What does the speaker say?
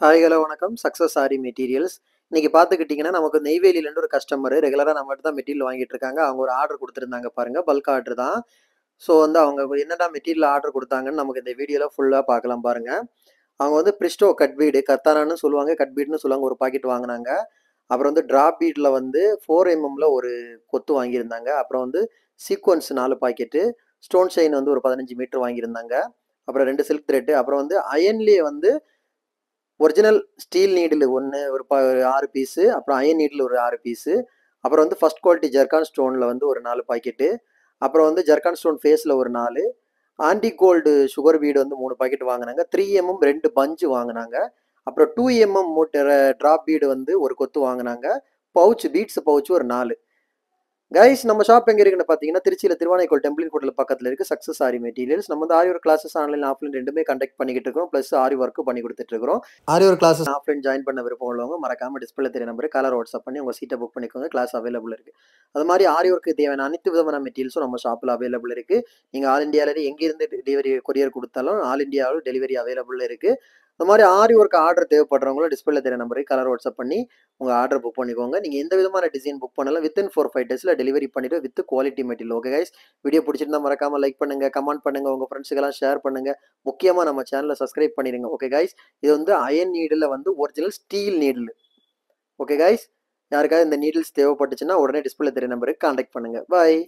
Hi hello வணக்கம். Success sorry materials. இன்னைக்கு பார்த்துக்கிட்டிங்கன்னா, நமக்கு நெய்வேலியிலேருந்து ஒரு கஸ்டமர் ரெகுலரா நம்மகிட்ட தான் மெட்டீரியல் வாங்கிட்டு இருக்காங்க. அவங்க ஒரு ஆர்டர் குடுத்துருந்தாங்க பாருங்க. பல்க் ஆர்டர் தான். ஸோ வந்து அவங்க என்னென்ன மெட்டீரியல் ஆர்டர் குடுத்தாங்கன்னு நமக்கு இந்த வீடியோல ஃபுல்லா பார்க்கலாம் பாருங்க. அவங்க வந்து பிரிஸ்டோ கட் பீடு, கத்தானான்னு சொல்லுவாங்க, கட் பீடுன்னு சொல்லுவாங்க. ஒரு பாக்கெட் வாங்குனாங்க. அப்புறம் வந்து டிராப் பீட்ல வந்து 4 எம்எம்ல ஒரு கொத்து வாங்கியிருந்தாங்க. அப்புறம் வந்து சீக்வென்ஸ் 4 பாக்கெட்டு, ஸ்டோன் செயின் வந்து ஒரு 15 மீட்டர் வாங்கியிருந்தாங்க. அப்புறம் 2 சில்க் த்ரெட், அப்புறம் வந்து அயன்லேயே வந்து ஒரிஜினல் ஸ்டீல் நீடில் ஒன்று ஒரு 6 பீஸு, அப்புறம் அயன் நீடில் ஒரு 6 பீஸு, அப்புறம் வந்து ஃபர்ஸ்ட் குவாலிட்டி ஜர்கான் ஸ்டோனில் வந்து ஒரு 4 பாக்கெட்டு, அப்புறம் வந்து ஜர்கான் ஸ்டோன் ஃபேஸில் ஒரு 4, ஆன்டி கோல்டு சுகர் பீடு வந்து 3 பாக்கெட் வாங்கினாங்க. 3 2 பஞ்சு வாங்கினாங்க. அப்புறம் 2 மூட்டை ட்ராப் பீடு வந்து ஒரு கொத்து வாங்கினாங்க. பவுச் பீட்ஸ் பவுச் ஒரு 4. கைஸ், நம்ம ஷாப் எங்க இருக்குன்னு பாத்தீங்கன்னா, திருச்சியில திருவானைக்கோல் டெம்பிளின் கோட்ல பக்கத்துல இருக்கு. சக்சஸ் ஆரி மெட்டீரியல்ஸ். நம்ம வந்து ஆரி ஒர்க் கிளாஸஸ் ஆன்லைன் ஆஃப்லைன் ரெண்டுமே கண்டக்ட் பண்ணிக்கிட்டு இருக்கோம். பிளஸ் ஆரி ஒர்க்கும் பண்ணி கொடுத்துட்டு இருக்கிறோம். ஆரி ஒர்க் கிளாஸஸ் ஆஃப்லைன் ஜாயின் பண்ண விருப்பம் உள்ளவங்க மறக்காம டிஸ்பிளே தெரிய நம்பர் கலர் வாட்ஸ்அப் பண்ணி உங்க சீட்டை புக் பண்ணிக்கோங்க. கிளாஸ் அவைலபிள் இருக்கு. அது மாதிரி ஆரி ஒர்க்கு தேவையான அனைத்து விதமான மெட்டீரியல்ஸும் நம்ம ஷாப்ல அவைலபிள் இருக்கு. நீங்க ஆல் இந்தியாவில எங்க இருந்து டெலிவரி கொரியர் கொடுத்தாலும் ஆல் இந்தியாவில் டெலிவரி அவைலபிள் இருக்கு. இந்த மாதிரி ஆரி ஒர்க் ஆர்டர் தேவைப்படுறவங்களும் டிஸ்பிளே தெரிய நம்பருக்கு கலர் வாட்ஸ்அப் பண்ணி உங்க ஆர்டர் புக் பண்ணிக்கோங்க. நீங்க எந்த விதமான டிசைன் புக் பண்ணலாம் வித்தின் 4-5 டேஸ்ல டெலிவரி பண்ணிட்டு with quality material. Okay guys, video பிடிச்சிருந்தா மறக்காம லைக் பண்ணுங்க, கமெண்ட் பண்ணுங்க, உங்க ஃப்ரெண்ட்ஸுக்கெல்லாம் ஷேர் பண்ணுங்க. முக்கியமா நம்ம சேனலை சப்ஸ்கிரைப் பண்ணிடுங்க. ஓகே கைஸ், இது வந்து அயன் நீடில் வந்து original steel needle. Okay guys, யாருக்காவது இந்த நீடில்ஸ் தேவைப்பட்டுச்சுன்னா உடனே டிஸ்பிளே தெரிய நம்பருக்கு கான்டாக்ட் பண்ணுங்க. பாய்.